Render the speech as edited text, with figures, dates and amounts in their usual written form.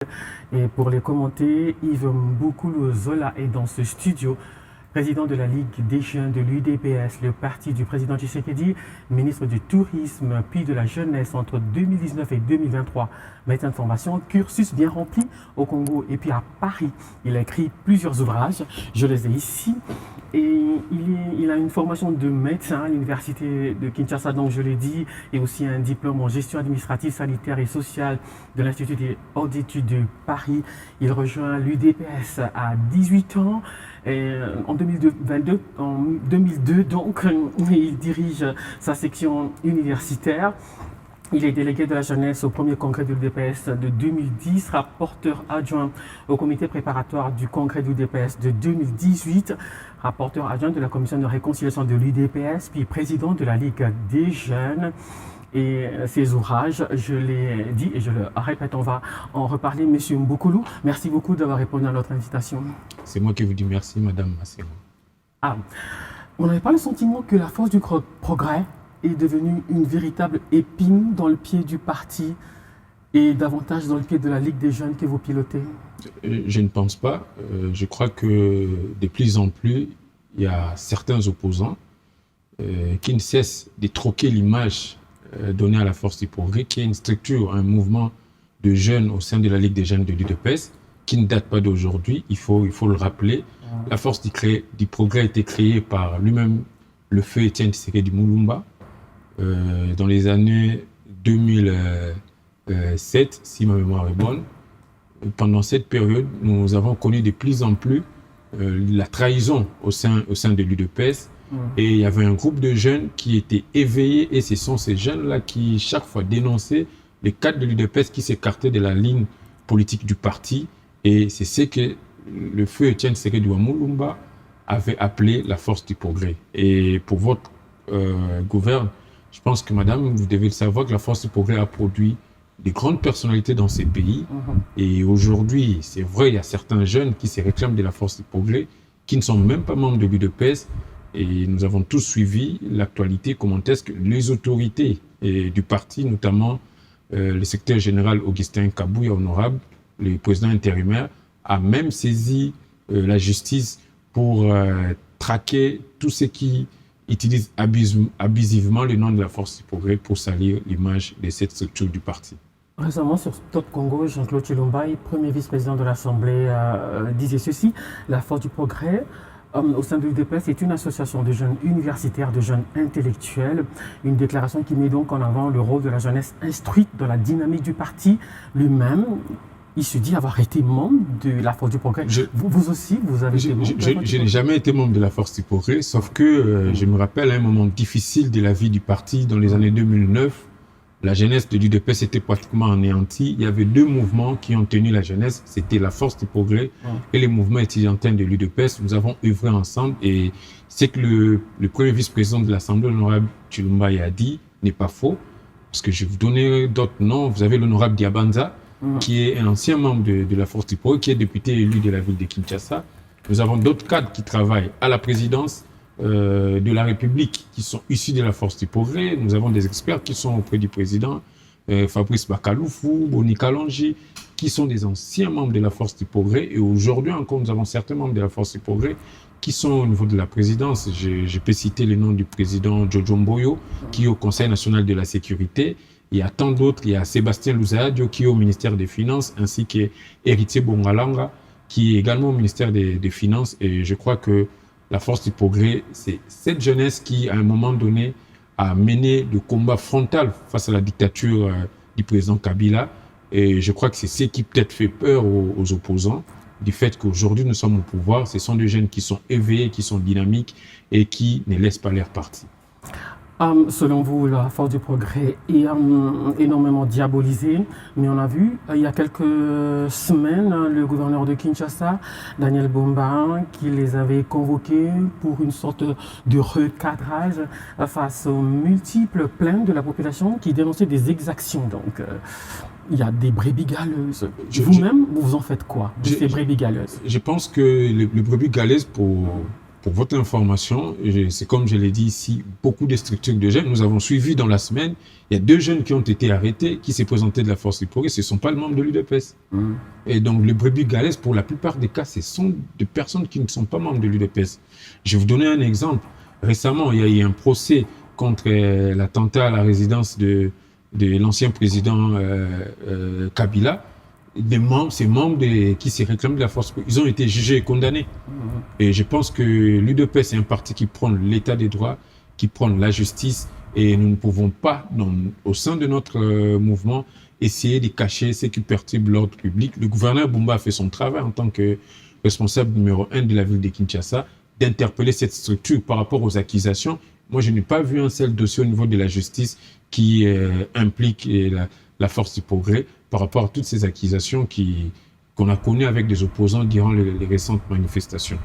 Et pour les commenter, Yves Mboukoulou Zola est dans ce studio, président de la Ligue des jeunes de l'UDPS, le parti du président Tshisekedi, ministre du Tourisme puis de la Jeunesse entre 2019 et 2023. Médecin de formation, cursus bien rempli au Congo et puis à Paris. Il a écrit plusieurs ouvrages, je les ai ici. Et il a une formation de médecin à l'université de Kinshasa, donc je l'ai dit, et aussi un diplôme en gestion administrative, sanitaire et sociale de l'Institut des hautes études de Paris. Il rejoint l'UDPS à 18 ans. Et en 2002, donc, il dirige sa section universitaire. Il est délégué de la jeunesse au premier congrès de l'UDPS de 2010, rapporteur adjoint au comité préparatoire du congrès de l'UDPS de 2018, rapporteur adjoint de la commission de réconciliation de l'UDPS, puis président de la Ligue des jeunes. Et ces ouvrages, je l'ai dit et je le répète, on va en reparler. Monsieur Mboukoulou, merci beaucoup d'avoir répondu à notre invitation. C'est moi qui vous dis merci, Madame Massero. Ah, on n'avait pas le sentiment que la force du progrès est devenue une véritable épine dans le pied du parti et davantage dans le pied de la Ligue des jeunes que vous pilotez? Je ne pense pas. Je crois que de plus en plus, il y a certains opposants qui ne cessent de troquer l'image donnée à la force du progrès, qui est une structure, un mouvement de jeunes au sein de la Ligue des jeunes de l'UDPS, qui ne date pas d'aujourd'hui, il faut le rappeler. La force du progrès a été créée par lui-même, le feu Étienne Tshisekedi Moulumba, dans les années 2007, si ma mémoire est bonne. Pendant cette période, nous avons connu de plus en plus la trahison au sein de l'UDPS. Et il y avait un groupe de jeunes qui étaient éveillés, et ce sont ces jeunes-là qui, chaque fois, dénonçaient les cadres de l'UDPS qui s'écartaient de la ligne politique du parti. Et c'est ce que le feu Étienne Tshisekedi Moulumba avait appelé la force du progrès. Et pour votre gouverne, je pense que, madame, vous devez le savoir que la force du progrès a produit des grandes personnalités dans ces pays. Et aujourd'hui, c'est vrai, il y a certains jeunes qui se réclament de la force du progrès, qui ne sont même pas membres de l'UDPS. Et nous avons tous suivi l'actualité, comment est-ce que les autorités du parti, notamment le secrétaire général Augustin Kabouya, honorable, le président intérimaire, a même saisi la justice pour traquer tous ceux qui utilisent abusivement le nom de la force du progrès pour salir l'image de cette structure du parti. Récemment, sur Top Congo, Jean-Claude Chilombaï, premier vice-président de l'Assemblée, disait ceci: la force du progrès au sein de l'UDPS est une association de jeunes universitaires, de jeunes intellectuels. Une déclaration qui met donc en avant le rôle de la jeunesse instruite dans la dynamique du parti lui-même. Il se dit avoir été membre de la force du progrès. Vous aussi, vous avez été membre de la force du progrès? Je n'ai jamais été membre de la force du progrès, sauf que je me rappelle un moment difficile de la vie du parti dans les années 2009. La jeunesse de l'UDPS était pratiquement anéantie. Il y avait deux mouvements qui ont tenu la jeunesse. C'était la force du progrès et les mouvements étudiantins de l'UDPS. Nous avons œuvré ensemble, et c'est que le premier vice-président de l'Assemblée, l'honorable Chilombaï, a dit n'est pas faux. Parce que je vais vous donner d'autres noms. Vous avez l'honorable Diabanza, qui est un ancien membre de la force du progrès, qui est député élu de la ville de Kinshasa. Nous avons d'autres cadres qui travaillent à la présidence de la République, qui sont issus de la force du progrès. Nous avons des experts qui sont auprès du président, Fabrice Bakaloufou, Boni Kalonji, qui sont des anciens membres de la force du progrès. Et aujourd'hui encore, nous avons certains membres de la force du progrès qui sont au niveau de la présidence. Je peux citer le nom du président Jojo Mboyo, qui est au Conseil national de la sécurité. Il y a tant d'autres. Il y a Sébastien Louzadio, qui est au ministère des Finances, ainsi qu'Héritier Bongalanga, qui est également au ministère des Finances. Et je crois que la force du progrès, c'est cette jeunesse qui, à un moment donné, a mené le combat frontal face à la dictature du président Kabila. Et je crois que c'est ce qui peut-être fait peur aux opposants, du fait qu'aujourd'hui nous sommes au pouvoir. Ce sont des jeunes qui sont éveillés, qui sont dynamiques et qui ne laissent pas leur parti. Selon vous, la force du progrès est énormément diabolisée, mais on a vu il y a quelques semaines le gouverneur de Kinshasa, Daniel Bomba, qui les avait convoqués pour une sorte de recadrage face aux multiples plaintes de la population qui dénonçaient des exactions. Donc, il y a des brebis galeuses. Vous-même, vous en faites quoi de ces brebis galeuses? Je pense que les brebis galeuses, pour Pour votre information, c'est comme je l'ai dit ici, beaucoup de structures de jeunes, nous avons suivi dans la semaine, il y a 2 jeunes qui ont été arrêtés, qui s'est présenté de la Force du Progrès, ce ne sont pas les membres de l'UDPS. Et donc, le brebis galeuses, pour la plupart des cas, ce sont des personnes qui ne sont pas membres de l'UDPS. Je vais vous donner un exemple. Récemment, il y a eu un procès contre l'attentat à la résidence de l'ancien président Kabila. Ces membres qui se réclament de la force, ils ont été jugés et condamnés. Et je pense que l'UDPS est un parti qui prend l'état des droits, qui prend la justice, et nous ne pouvons pas, au sein de notre mouvement, essayer de cacher ce qui perturbe l'ordre public. Le gouverneur Bumba a fait son travail en tant que responsable numéro 1 de la ville de Kinshasa, d'interpeller cette structure par rapport aux accusations. Moi, je n'ai pas vu un seul dossier au niveau de la justice qui implique la force du progrès par rapport à toutes ces accusations qu'on a connues avec des opposants durant les récentes manifestations.